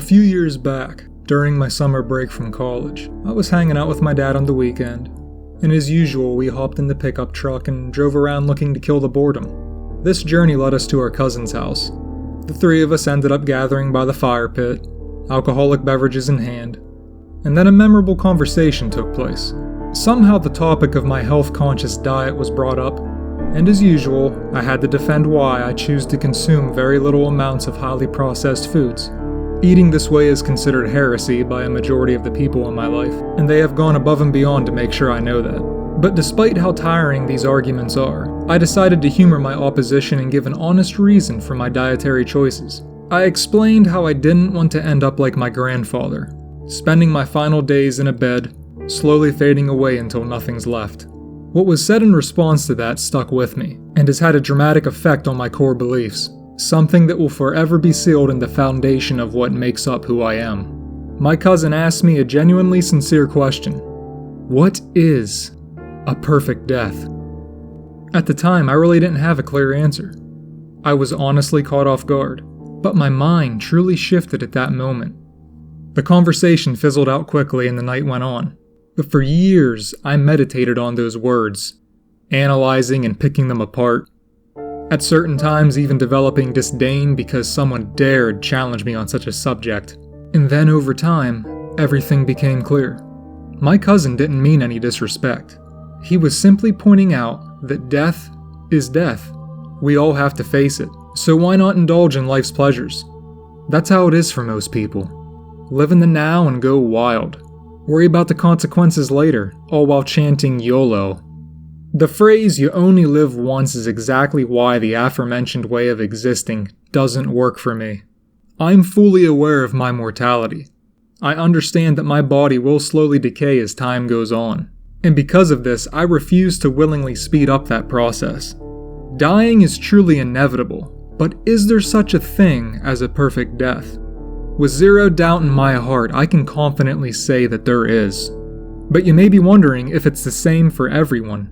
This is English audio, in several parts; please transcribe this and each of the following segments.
few years back, during my summer break from college, I was hanging out with my dad on the weekend, and as usual we hopped in the pickup truck and drove around looking to kill the boredom. This journey led us to our cousin's house. The three of us ended up gathering by the fire pit, alcoholic beverages in hand, and then a memorable conversation took place. Somehow the topic of my health-conscious diet was brought up, and as usual, I had to defend why I choose to consume very little amounts of highly processed foods. Eating this way is considered heresy by a majority of the people in my life, and they have gone above and beyond to make sure I know that. But despite how tiring these arguments are, I decided to humor my opposition and give an honest reason for my dietary choices. I explained how I didn't want to end up like my grandfather, spending my final days in a bed, slowly fading away until nothing's left. What was said in response to that stuck with me, and has had a dramatic effect on my core beliefs, something that will forever be sealed in the foundation of what makes up who I am. My cousin asked me a genuinely sincere question. What is a perfect death? At the time, I really didn't have a clear answer. I was honestly caught off guard, but my mind truly shifted at that moment. The conversation fizzled out quickly and the night went on. But for years, I meditated on those words, analyzing and picking them apart. At certain times, even developing disdain because someone dared challenge me on such a subject. And then over time, everything became clear. My cousin didn't mean any disrespect. He was simply pointing out that death is death. We all have to face it, so why not indulge in life's pleasures? That's how it is for most people. Live in the now and go wild. Worry about the consequences later, all while chanting YOLO. The phrase "you only live once" is exactly why the aforementioned way of existing doesn't work for me. I'm fully aware of my mortality. I understand that my body will slowly decay as time goes on, and because of this, I refuse to willingly speed up that process. Dying is truly inevitable, but is there such a thing as a perfect death? With zero doubt in my heart, I can confidently say that there is. But you may be wondering if it's the same for everyone.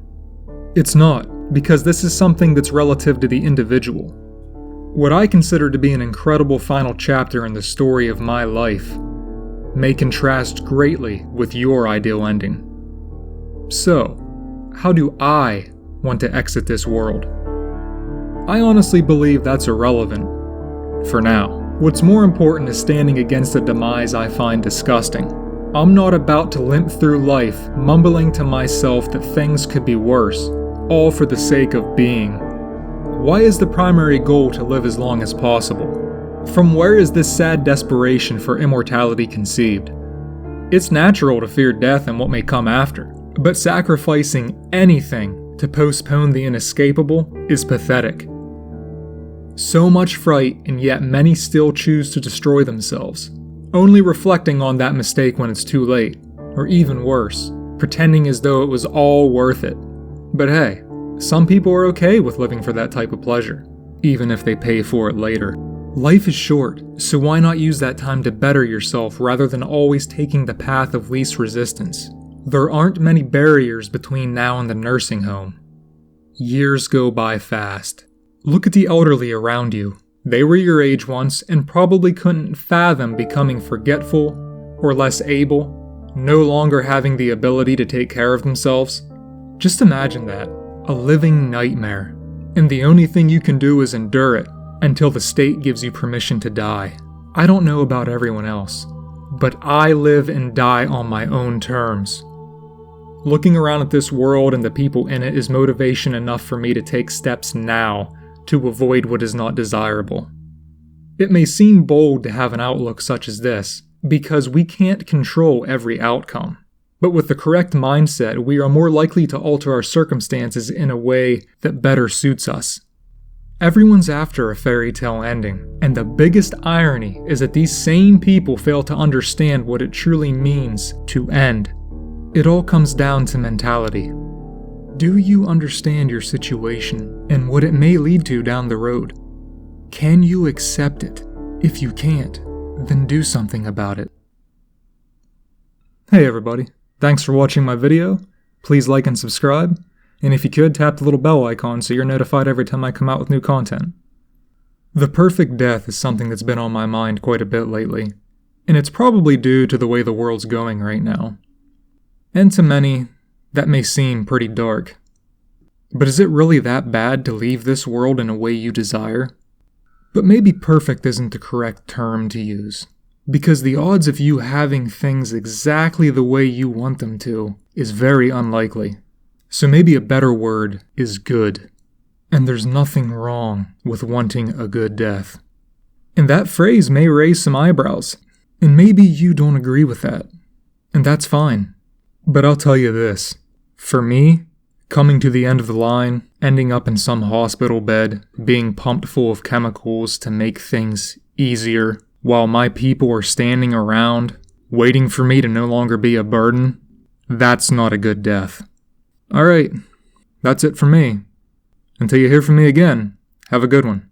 It's not, because this is something that's relative to the individual. What I consider to be an incredible final chapter in the story of my life may contrast greatly with your ideal ending. So, how do I want to exit this world? I honestly believe that's irrelevant, for now. What's more important is standing against a demise I find disgusting. I'm not about to limp through life, mumbling to myself that things could be worse, all for the sake of being. Why is the primary goal to live as long as possible? From where is this sad desperation for immortality conceived? It's natural to fear death and what may come after, but sacrificing anything to postpone the inescapable is pathetic. So much fright, and yet many still choose to destroy themselves, only reflecting on that mistake when it's too late, or even worse, pretending as though it was all worth it. But hey, some people are okay with living for that type of pleasure, even if they pay for it later. Life is short, so why not use that time to better yourself rather than always taking the path of least resistance? There aren't many barriers between now and the nursing home. Years go by fast. Look at the elderly around you. They were your age once and probably couldn't fathom becoming forgetful or less able, no longer having the ability to take care of themselves. Just imagine that, a living nightmare, and the only thing you can do is endure it until the state gives you permission to die. I don't know about everyone else, but I live and die on my own terms. Looking around at this world and the people in it is motivation enough for me to take steps now to avoid what is not desirable. It may seem bold to have an outlook such as this, because we can't control every outcome. But with the correct mindset, we are more likely to alter our circumstances in a way that better suits us. Everyone's after a fairy tale ending, and the biggest irony is that these same people fail to understand what it truly means to end. It all comes down to mentality. Do you understand your situation and what it may lead to down the road? Can you accept it? If you can't, then do something about it. Hey everybody, thanks for watching my video. Please like and subscribe, and if you could, tap the little bell icon so you're notified every time I come out with new content. The perfect death is something that's been on my mind quite a bit lately. And it's probably due to the way the world's going right now. And to many, that may seem pretty dark. But is it really that bad to leave this world in a way you desire? But maybe perfect isn't the correct term to use, because the odds of you having things exactly the way you want them to is very unlikely. So maybe a better word is good. And there's nothing wrong with wanting a good death. And that phrase may raise some eyebrows, and maybe you don't agree with that. And that's fine. But I'll tell you this. For me, coming to the end of the line, ending up in some hospital bed, being pumped full of chemicals to make things easier, while my people are standing around, waiting for me to no longer be a burden, that's not a good death. Alright, that's it for me. Until you hear from me again, have a good one.